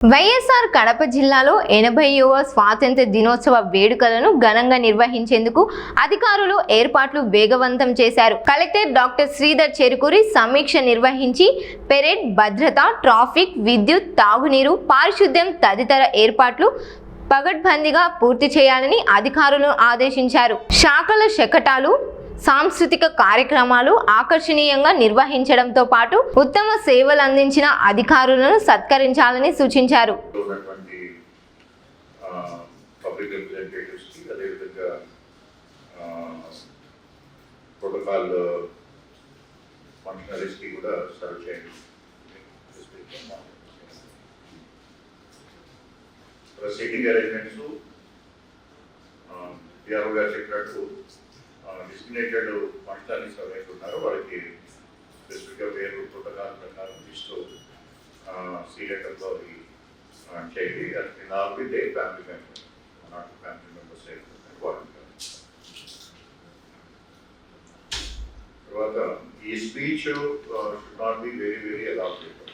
వైఎస్ఆర్ కడప జిల్లాలో 80వ స్వాతంత్ర్య దినోత్సవ వేడుకలను ఘనంగా నిర్వహించేందుకు అధికారులు ఏర్పాట్లు వేగవంతం చేశారు. కలెక్టర్ డాక్టర్ శ్రీధర్ చెరుకూరి సమీక్ష నిర్వహించి పెరేడ్, భద్రత, ట్రాఫిక్, విద్యుత్, తాగునీరు, పారిశుద్ధ్యం తదితర ఏర్పాట్లు పగడ్బందీగా పూర్తి చేయాలని అధికారులను ఆదేశించారు. శాఖల శకటాలు, సాంస్కృతిక కార్యక్రమాలు ఆకర్షణీయంగా నిర్వహించడంతో పాటు ఉత్తమ సేవలు అందించిన అధికారులను సత్కరించాలని సూచించారు. డిస్టినేటెడ్ ఫంక్షనరీస్ ఎవరైతే ఉన్నారో వాళ్ళకి స్పెసిఫిక్గా పేరు ప్రోటోకాల్ ప్రకారం లిస్టు సీలెటర్తో అది చేయండి. అది నాకు they family member, not family members తర్వాత ఈ speech should not be very very elaborated.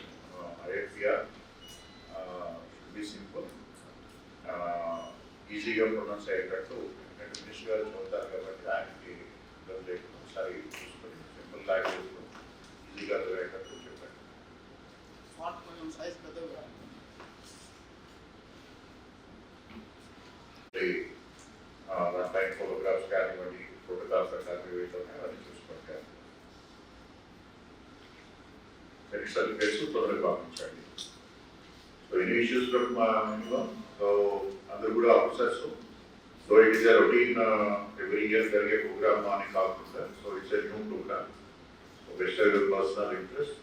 IFR should be simple, ఈజీగా ప్రొనౌన్స్ అయ్యేటట్టు. ఎందుకంటే మినిస్టర్ గారు చదువుతారు కాబట్టి ఆయనకి ఒకసారి చూసుకొని సింపుల్ లాంగ్వేజ్ ఈజీగా అర్థమయ్యేటట్టు చెప్పండి. దానిపైన ఫోటోగ్రాఫ్స్ కానివ్వండి, ప్రోటోకాల్స్ కానివ్వండి అవన్నీ చూసుకోండి. నెక్స్ట్ సర్టిఫికేట్స్ తొందరగా పంపించండి. సో ఎన్ని ఇష్యూస్ సో అందరు కూడా officers. So it is a routine every year there is a program on a calendar. So it's a new program. So based on your personal interest.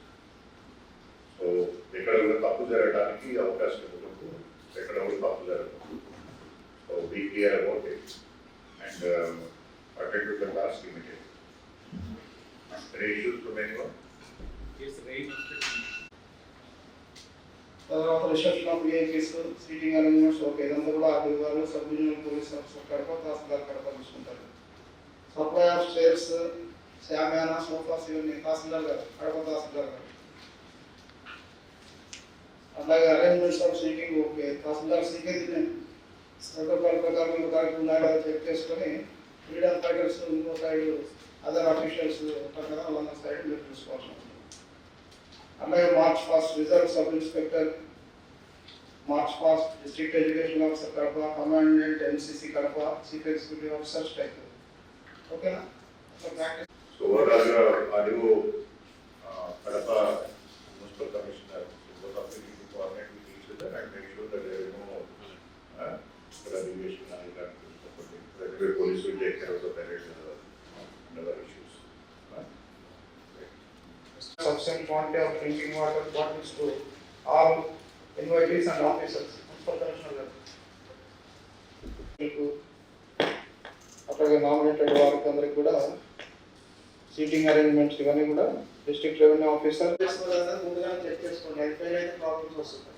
So ekkada kuda tappu jaraganiki avakasham undu, ekkada kuda tappu jaragadu. So be clear about it and attend to the task immediately. Any issues from anyone? Yes, very much. తర్వాత reception of VIPs, seating arrangements okay, ఇదంతా కూడా అధికారులు sub divisional police officer Kadapa, tahsildar Kadapa చూసుకుంటారు. Supply of chairs, shamiana, sofas ఇవన్నీ తహసీల్దార్ గారు, కడప తహసీల్దార్ గారు. అలాగే arrangements of seating okay, tahsildar seating protocol ప్రకారం దానికి ఉన్నాయో చెక్ చేసుకొని ఫ్రీడమ్ ఫైటర్స్ ఇంకో సైడ్, అదర్ అఫీషియల్స్ ఉంటారు కదా, వాళ్ళ సైడ్ మీరు చూసుకోవాల్సి ఉంటుంది. అలాగే march fast reserve sub inspector, march fast district education officer Kadapa, commandant NCC Kadapa, chief executive officer strike. ఓకేనా? సో ఓవరాల్ గా అడుగు Kadapa municipal commissioner coordinate with each other and make sure that there is no deviation and that police will take care of the parade and other issues. Sufficient quantity of drinking water bottles to all invitees and officers. Municipal Commissioner garu అట్లాగే nominated వారికి అందరికి కూడా seating arrangements ఇవన్నీ కూడా district revenue officer ముందుగానే check చేసుకోండి. అయితే problems వస్తుంది.